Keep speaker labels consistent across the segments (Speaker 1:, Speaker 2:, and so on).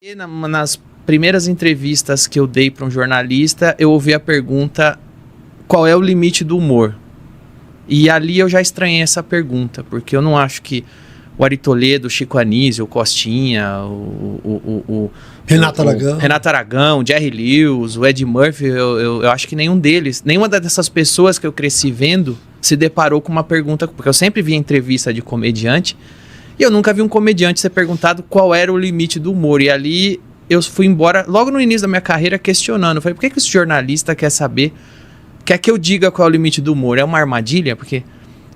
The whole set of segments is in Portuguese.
Speaker 1: E nas primeiras entrevistas que eu dei para um jornalista, eu ouvi a pergunta: qual é o limite do humor? E ali eu já estranhei essa pergunta, porque eu não acho que o Ari Toledo, o Chico Anísio, o Costinha, o Renato Aragão, o Jerry Lewis, o Ed Murphy, eu acho que nenhum deles, nenhuma dessas pessoas que eu cresci vendo se deparou com uma pergunta, porque eu sempre vi entrevista de comediante, e eu nunca vi um comediante ser perguntado qual era o limite do humor. E ali eu fui embora, logo no início da minha carreira, questionando. Eu falei, por que esse jornalista quer saber, quer que eu diga qual é o limite do humor? É uma armadilha? Porque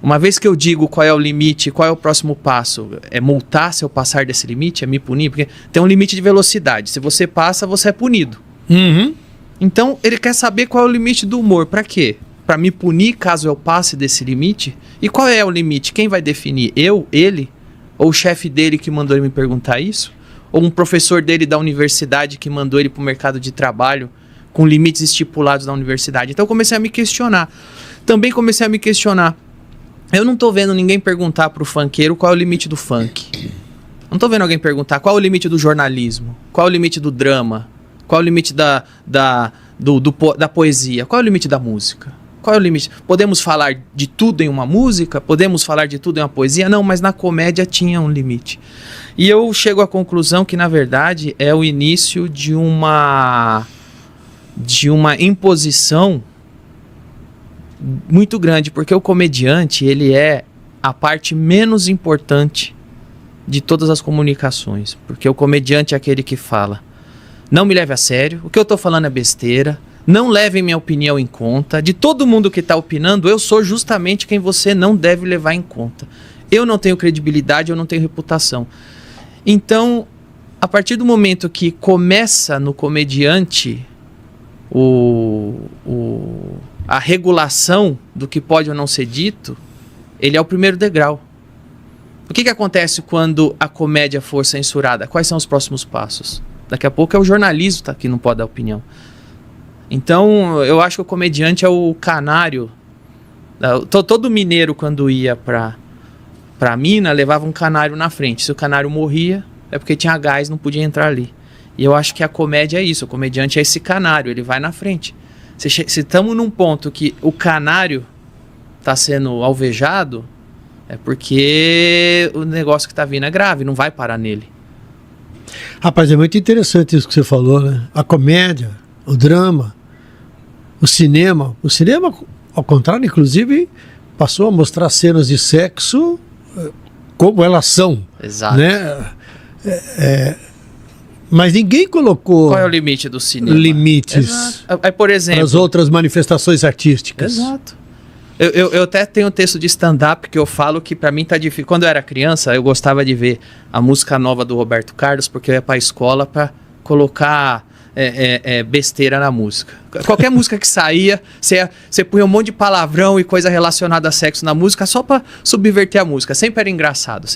Speaker 1: uma vez que eu digo qual é o limite, qual é o próximo passo, é multar se eu passar desse limite? É me punir? Porque tem um limite de velocidade. Se você passa, você é punido.
Speaker 2: Uhum.
Speaker 1: Então, ele quer saber qual é o limite do humor. Pra quê? Pra me punir caso eu passe desse limite? E qual é o limite? Quem vai definir? Eu? Ele? Ou o chefe dele que mandou ele me perguntar isso? Ou um professor dele da universidade que mandou ele pro mercado de trabalho com limites estipulados da universidade? Então eu comecei a me questionar. Também comecei a me questionar. Eu não tô vendo ninguém perguntar pro funkeiro qual é o limite do funk. Não tô vendo alguém perguntar qual é o limite do jornalismo, qual é o limite do drama, qual é o limite da poesia, qual é o limite da música. Qual é o limite? Podemos falar de tudo em uma música? Podemos falar de tudo em uma poesia? Não, mas na comédia tinha um limite. E eu chego à conclusão que, na verdade, é o início de uma imposição muito grande, porque o comediante, ele é a parte menos importante de todas as comunicações. Porque o comediante é aquele que fala: não me leve a sério, o que eu tô falando é besteira, não levem minha opinião em conta. De todo mundo que está opinando, eu sou justamente quem você não deve levar em conta. Eu não tenho credibilidade, eu não tenho reputação. Então, a partir do momento que começa no comediante a regulação do que pode ou não ser dito, ele é o primeiro degrau. O que acontece quando a comédia for censurada? Quais são os próximos passos? Daqui a pouco é o jornalismo que não pode dar opinião. Então, eu acho que o comediante é o canário. Todo mineiro, quando ia pra mina, levava um canário na frente. Se o canário morria, é porque tinha gás, não podia entrar ali. E eu acho que a comédia é isso. O comediante é esse canário, ele vai na frente. Se estamos num ponto que o canário está sendo alvejado, é porque o negócio que está vindo é grave, não vai parar nele.
Speaker 2: Rapaz, é muito interessante isso que você falou, né? A comédia, o drama, o cinema. O cinema, ao contrário, inclusive, passou a mostrar cenas de sexo como elas são.
Speaker 1: Exato.
Speaker 2: Né? Mas ninguém colocou...
Speaker 1: Qual é o limite do cinema?
Speaker 2: Limites.
Speaker 1: Aí, por exemplo...
Speaker 2: as outras manifestações artísticas.
Speaker 1: Exato. Eu até tenho um texto de stand-up que eu falo que pra mim tá difícil. Quando eu era criança, eu gostava de ver a música nova do Roberto Carlos, porque eu ia pra escola pra colocar besteira na música. Qualquer música que saía, você punha um monte de palavrão e coisa relacionada a sexo na música só pra subverter a música. Sempre era engraçado.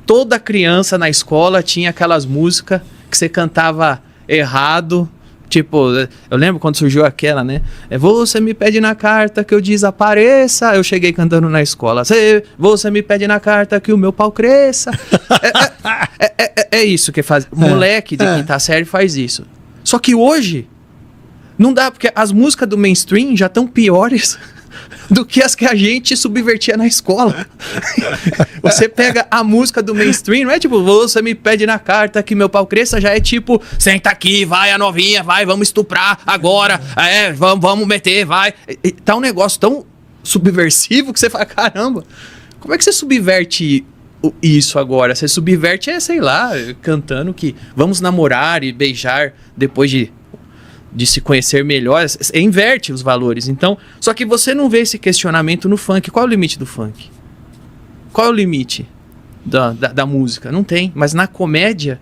Speaker 1: Toda criança na escola tinha aquelas músicas que você cantava errado. Tipo, eu lembro quando surgiu aquela, né? Você me pede na carta que eu desapareça. Eu cheguei cantando na escola. Você me pede na carta que o meu pau cresça. É isso que faz. Moleque de quinta série faz isso. Só que hoje, não dá, porque as músicas do mainstream já estão piores do que as que a gente subvertia na escola. Você pega a música do mainstream, não é tipo, você me pede na carta que meu pau cresça, já é tipo, senta aqui, vai a novinha, vai, vamos estuprar agora, vamos meter, vai. E tá um negócio tão subversivo que você fala, caramba, como é que você subverte isso agora? Você subverte, sei lá, cantando que vamos namorar e beijar depois de se conhecer melhor, inverte os valores. Então, só que você não vê esse questionamento no funk. Qual é o limite do funk? Qual é o limite da música? Não tem. Mas na comédia,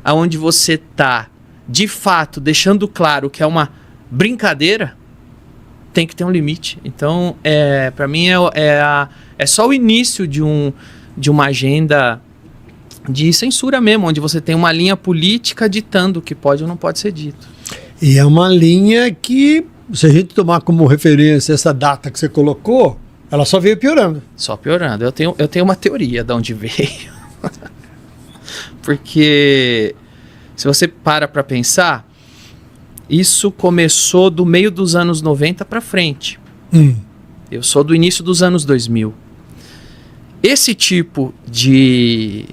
Speaker 1: onde você tá, de fato, deixando claro que é uma brincadeira, tem que ter um limite. Então, pra mim, é só o início de uma agenda de censura mesmo, onde você tem uma linha política ditando o que pode ou não pode ser dito.
Speaker 2: E é uma linha que, se a gente tomar como referência essa data que você colocou, ela só veio piorando.
Speaker 1: Só piorando. Eu tenho uma teoria de onde veio. Porque Se você para pensar, isso começou do meio dos anos 90 para frente. Eu sou do início dos anos 2000. Esse tipo de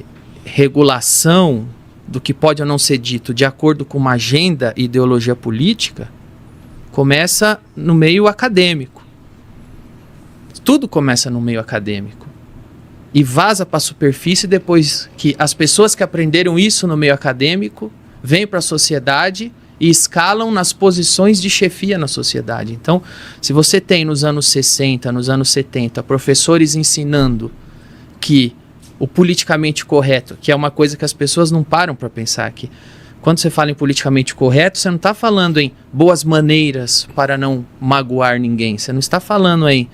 Speaker 1: regulação do que pode ou não ser dito de acordo com uma agenda e ideologia política começa no meio acadêmico. Tudo começa no meio acadêmico. E vaza para a superfície depois que as pessoas que aprenderam isso no meio acadêmico vêm para a sociedade e escalam nas posições de chefia na sociedade. Então, se você tem nos anos 60, nos anos 70, professores ensinando que o politicamente correto, que é uma coisa que as pessoas não param para pensar aqui. Quando você fala em politicamente correto, você não está falando em boas maneiras para não magoar ninguém. Você não está falando em,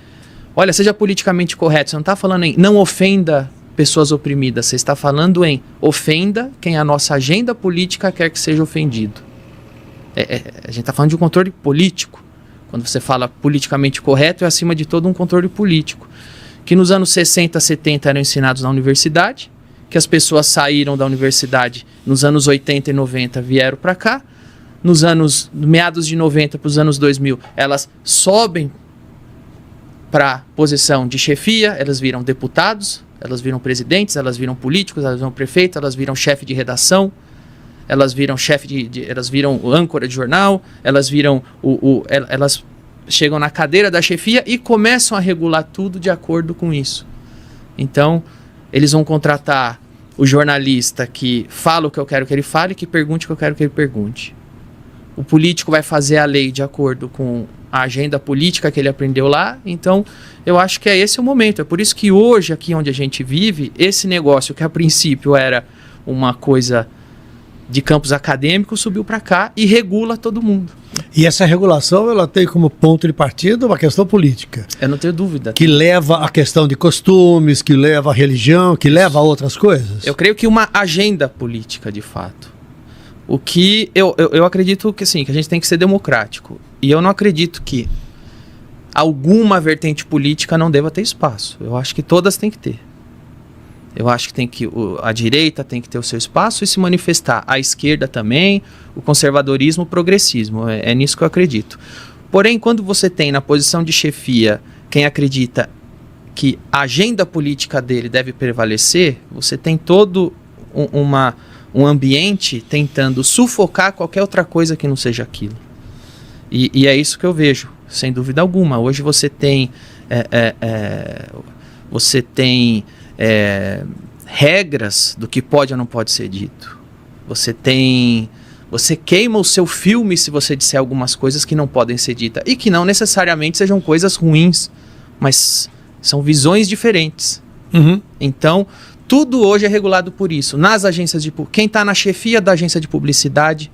Speaker 1: olha, seja politicamente correto. Você não está falando em não ofenda pessoas oprimidas. Você está falando em ofenda quem a nossa agenda política quer que seja ofendido. A gente está falando de um controle político. Quando você fala politicamente correto, é acima de todo um controle político. Que nos anos 60, 70 eram ensinados na universidade, que as pessoas saíram da universidade nos anos 80 e 90, vieram para cá, nos anos meados de 90 para os anos 2000, elas sobem para posição de chefia, elas viram deputados, elas viram presidentes, elas viram políticos, elas viram prefeito, elas viram chefe de redação, elas viram elas viram âncora de jornal, elas viram elas chegam na cadeira da chefia e começam a regular tudo de acordo com isso. Então, eles vão contratar o jornalista que fala o que eu quero que ele fale e que pergunte o que eu quero que ele pergunte. O político vai fazer a lei de acordo com a agenda política que ele aprendeu lá. Então, eu acho que esse é o momento. É por isso que hoje, aqui onde a gente vive, esse negócio que a princípio era uma coisa de campos acadêmicos, subiu para cá e regula todo mundo.
Speaker 2: E essa regulação, ela tem como ponto de partida uma questão política.
Speaker 1: Eu não tenho dúvida.
Speaker 2: Que leva a questão de costumes, que leva a religião, que leva a outras coisas.
Speaker 1: Eu creio que uma agenda política, de fato. O que eu acredito que, sim, que a gente tem que ser democrático. E eu não acredito que alguma vertente política não deva ter espaço. Eu acho que todas têm que ter. Eu acho que a direita tem que ter o seu espaço e se manifestar. A esquerda também, o conservadorismo, o progressismo. É nisso que eu acredito. Porém, quando você tem na posição de chefia quem acredita que a agenda política dele deve prevalecer, você tem todo um ambiente tentando sufocar qualquer outra coisa que não seja aquilo. E é isso que eu vejo, sem dúvida alguma. Hoje você tem... regras do que pode ou não pode ser dito. Você queima o seu filme se você disser algumas coisas que não podem ser ditas e que não necessariamente sejam coisas ruins, mas são visões diferentes. Então, tudo hoje é regulado por isso. Nas agências de quem está na chefia da agência de publicidade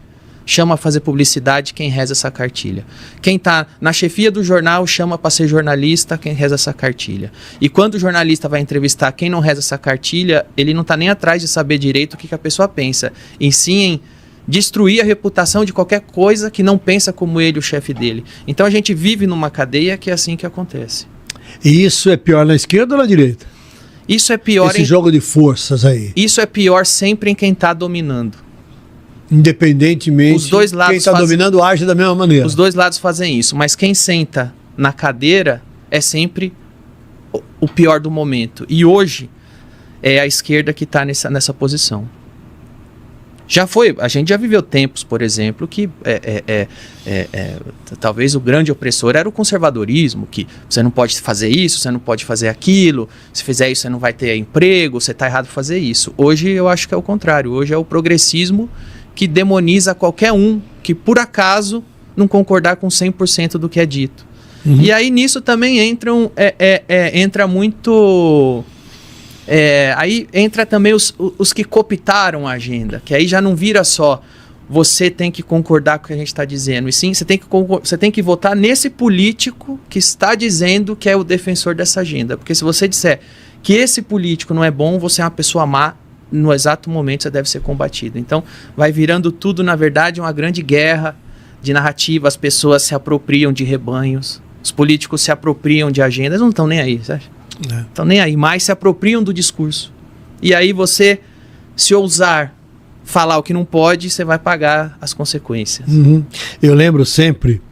Speaker 1: chama a fazer publicidade quem reza essa cartilha. Quem está na chefia do jornal chama para ser jornalista quem reza essa cartilha. E quando o jornalista vai entrevistar quem não reza essa cartilha, ele não está nem atrás de saber direito o que a pessoa pensa. E sim em destruir a reputação de qualquer coisa que não pensa como ele, o chefe dele. Então a gente vive numa cadeia que é assim que acontece.
Speaker 2: E isso é pior na esquerda ou na direita?
Speaker 1: Isso é pior
Speaker 2: esse jogo de forças aí.
Speaker 1: Isso é pior sempre em quem está dominando.
Speaker 2: Independentemente,
Speaker 1: os dois lados
Speaker 2: quem está dominando age da mesma maneira.
Speaker 1: Os dois lados fazem isso, mas quem senta na cadeira é sempre o pior do momento. E hoje é a esquerda que está nessa posição. A gente já viveu tempos, por exemplo, que talvez o grande opressor era o conservadorismo, que você não pode fazer isso, você não pode fazer aquilo, se fizer isso você não vai ter emprego, você está errado fazer isso. Hoje eu acho que é o contrário, hoje é o progressismo que demoniza qualquer um que por acaso não concordar com 100% do que é dito. E aí nisso também entra muito... aí entra também os que cooptaram a agenda, que aí já não vira só você tem que concordar com o que a gente está dizendo, e sim você tem que votar nesse político que está dizendo que é o defensor dessa agenda, porque se você disser que esse político não é bom, você é uma pessoa má, no exato momento você deve ser combatido. Então vai virando tudo, na verdade, uma grande guerra de narrativa, as pessoas se apropriam de rebanhos, os políticos se apropriam de agendas, não estão nem aí, sabe? Estão nem aí, mas se apropriam do discurso. E aí você, se ousar falar o que não pode, você vai pagar as consequências.
Speaker 2: Uhum. Eu lembro sempre,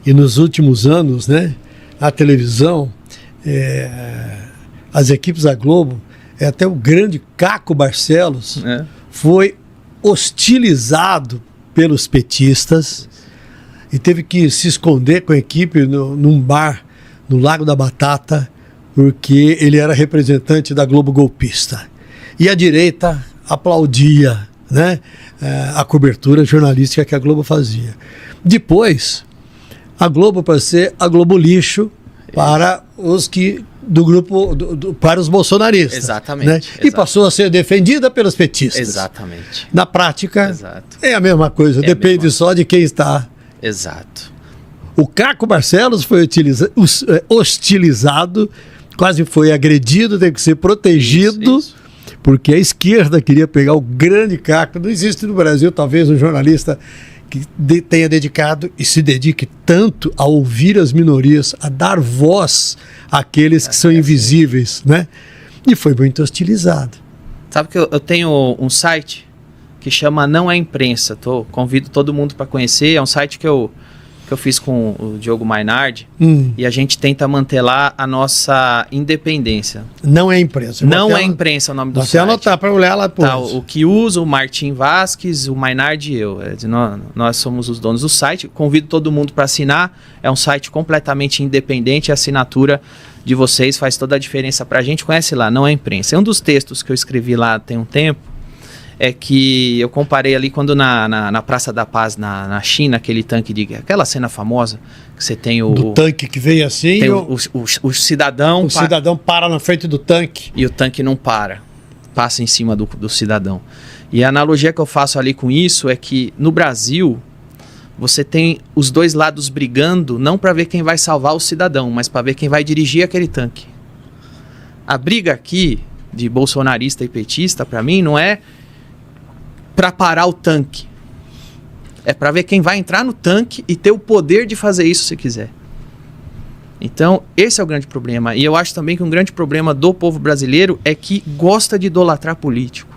Speaker 2: e nos últimos anos, né, a televisão, as equipes da Globo, até o grande Caco Barcelos foi hostilizado pelos petistas e teve que se esconder com a equipe num bar no Lago da Batata, porque ele era representante da Globo golpista. E a direita aplaudia, né, a cobertura jornalística que a Globo fazia. Depois, a Globo para ser a Globo lixo para os que do grupo para os bolsonaristas.
Speaker 1: Exatamente.
Speaker 2: Né? E passou a ser defendida pelos petistas.
Speaker 1: Exatamente.
Speaker 2: Na prática, é a mesma coisa, depende só de quem está.
Speaker 1: Exato.
Speaker 2: O Caco Barcelos foi hostilizado, quase foi agredido, teve que ser protegido. Isso. Porque a esquerda queria pegar o grande Caco. Não existe no Brasil, talvez, um jornalista que tenha dedicado e se dedique tanto a ouvir as minorias, a dar voz àqueles que são invisíveis, né? E foi muito hostilizado.
Speaker 1: Sabe que eu tenho um site que chama Não é Imprensa. Convido todo mundo para conhecer. É um site que eu fiz com o Diogo Mainardi, e a gente tenta manter lá a nossa independência.
Speaker 2: Não é imprensa.
Speaker 1: Não é imprensa o nome do site.
Speaker 2: Você anotar para olhar lá.
Speaker 1: Tá, o que usa, o Martim Vasquez, o Mainardi e eu. Nós somos os donos do site. Convido todo mundo para assinar. É um site completamente independente. A assinatura de vocês faz toda a diferença para a gente. Conhece lá, Não é Imprensa. Um dos textos que eu escrevi lá tem um tempo é que eu comparei ali quando na Praça da Paz, na China, aquela cena famosa que você tem
Speaker 2: do tanque que veio assim,
Speaker 1: tem o cidadão...
Speaker 2: O cidadão para na frente do tanque.
Speaker 1: E o tanque não passa em cima do cidadão. E a analogia que eu faço ali com isso é que no Brasil você tem os dois lados brigando, não para ver quem vai salvar o cidadão, mas para ver quem vai dirigir aquele tanque. A briga aqui de bolsonarista e petista, para mim, não é para parar o tanque. É para ver quem vai entrar no tanque e ter o poder de fazer isso se quiser. Então, esse é o grande problema. E eu acho também que um grande problema do povo brasileiro é que gosta de idolatrar político.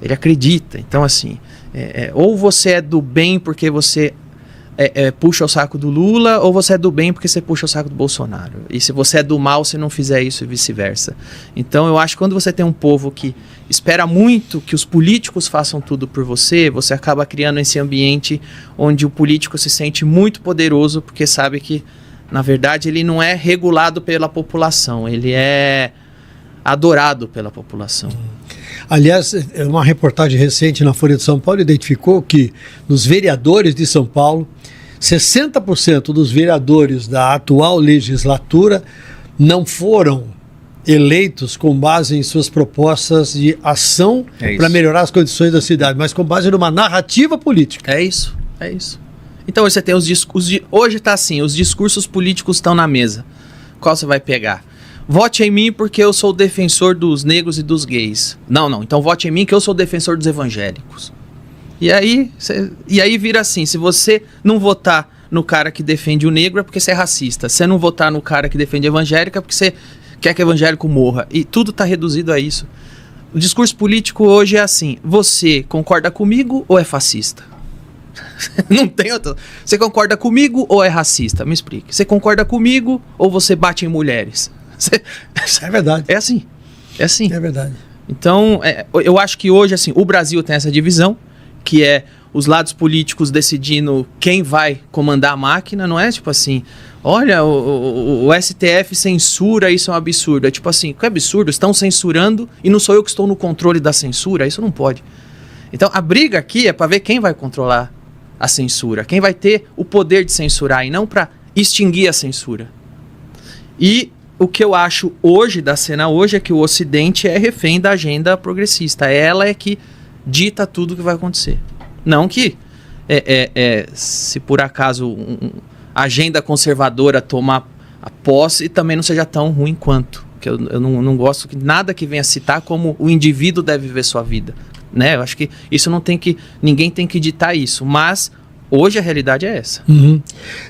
Speaker 1: Ele acredita. Então, assim, ou você é do bem porque você puxa o saco do Lula, ou você é do bem porque você puxa o saco do Bolsonaro. E se você é do mal, você não fizer isso e vice-versa. Então eu acho que quando você tem um povo que espera muito que os políticos façam tudo por você, você acaba criando esse ambiente onde o político se sente muito poderoso porque sabe que, na verdade, ele não é regulado pela população, ele é adorado pela população.
Speaker 2: Aliás, uma reportagem recente na Folha de São Paulo identificou que nos vereadores de São Paulo, 60% dos vereadores da atual legislatura não foram eleitos com base em suas propostas de ação para melhorar as condições da cidade, mas com base numa narrativa política.
Speaker 1: É isso. Então hoje você tem hoje está assim, os discursos políticos estão na mesa. Qual você vai pegar? Vote em mim porque eu sou defensor dos negros e dos gays. Não, então vote em mim que eu sou defensor dos evangélicos. E aí vira assim, se você não votar no cara que defende o negro é porque você é racista. Se você não votar no cara que defende evangélica é porque você quer que o evangélico morra. E tudo está reduzido a isso. O discurso político hoje é assim, você concorda comigo ou é fascista? Não tem outra. Você concorda comigo ou é racista? Me explique. Você concorda comigo ou você bate em mulheres?
Speaker 2: É verdade.
Speaker 1: É assim.
Speaker 2: É verdade.
Speaker 1: Então, eu acho que hoje, assim, o Brasil tem essa divisão, que é os lados políticos decidindo quem vai comandar a máquina, não é tipo assim, olha, o STF censura, isso é um absurdo. É tipo assim, que absurdo, estão censurando e não sou eu que estou no controle da censura, isso não pode. Então, a briga aqui é para ver quem vai controlar a censura, quem vai ter o poder de censurar e não para extinguir a censura. E o que eu acho hoje, da cena hoje, é que o Ocidente é refém da agenda progressista. Ela é que dita tudo o que vai acontecer. Não que, se por acaso a agenda conservadora tomar a posse, também não seja tão ruim quanto. Porque eu não gosto que nada que venha citar como o indivíduo deve viver sua vida. Né? Eu acho que isso ninguém tem que ditar isso. Mas hoje a realidade é essa.
Speaker 2: Uhum.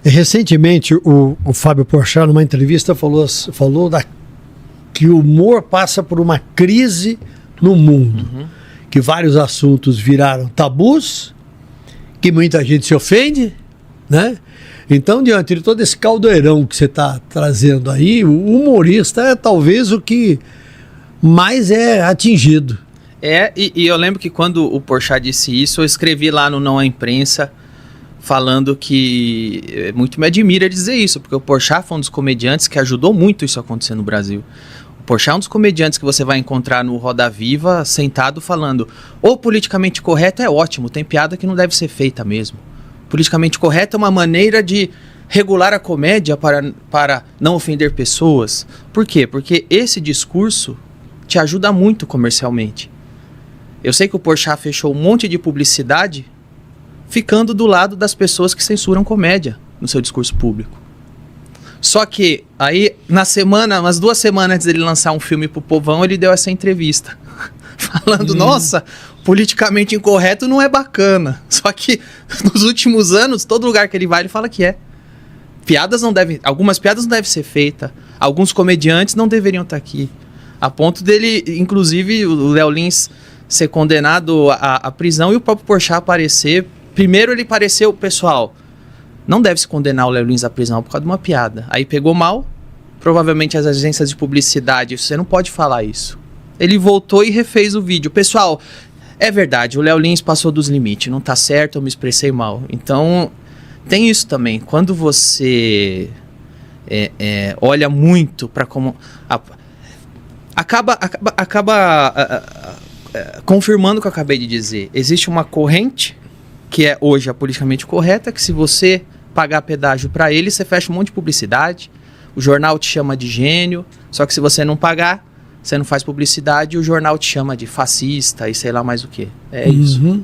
Speaker 2: Recentemente, o Fábio Porchat, numa entrevista, falou que o humor passa por uma crise no mundo. Uhum. que vários assuntos viraram tabus, que muita gente se ofende, né? Então, diante de todo esse caldeirão que você está trazendo aí, o humorista é talvez o que mais é atingido.
Speaker 1: E eu lembro que quando o Porchat disse isso, eu escrevi lá no Não à Imprensa, falando que muito me admira dizer isso, porque o Porchat foi um dos comediantes que ajudou muito isso a acontecer no Brasil. O Porchat é um dos comediantes que você vai encontrar no Roda Viva, sentado falando, o politicamente correto é ótimo, tem piada que não deve ser feita mesmo. Politicamente correto é uma maneira de regular a comédia para não ofender pessoas. Por quê? Porque esse discurso te ajuda muito comercialmente. Eu sei que o Porchat fechou um monte de publicidade ficando do lado das pessoas que censuram comédia no seu discurso público. Só que aí, umas 2 semanas antes dele lançar um filme pro povão, ele deu essa entrevista. Falando, nossa, politicamente incorreto não é bacana. Só que nos últimos anos, todo lugar que ele vai, ele fala que é. Algumas piadas não devem ser feitas. Alguns comediantes não deveriam estar aqui. A ponto dele, inclusive, o Léo Lins ser condenado à prisão e o próprio Porchat aparecer. Primeiro ele pareceu, pessoal, não deve se condenar o Léo Lins à prisão por causa de uma piada. Aí pegou mal, provavelmente as agências de publicidade, você não pode falar isso. Ele voltou e refez o vídeo. Pessoal, é verdade, o Léo Lins passou dos limites, não tá certo, eu me expressei mal. Então, tem isso também. Quando você olha muito para como... Acaba confirmando o que eu acabei de dizer. Existe uma corrente, que é hoje a politicamente correta, que se você pagar pedágio para ele, você fecha um monte de publicidade, o jornal te chama de gênio, só que se você não pagar, você não faz publicidade e o jornal te chama de fascista e sei lá mais o que. É isso.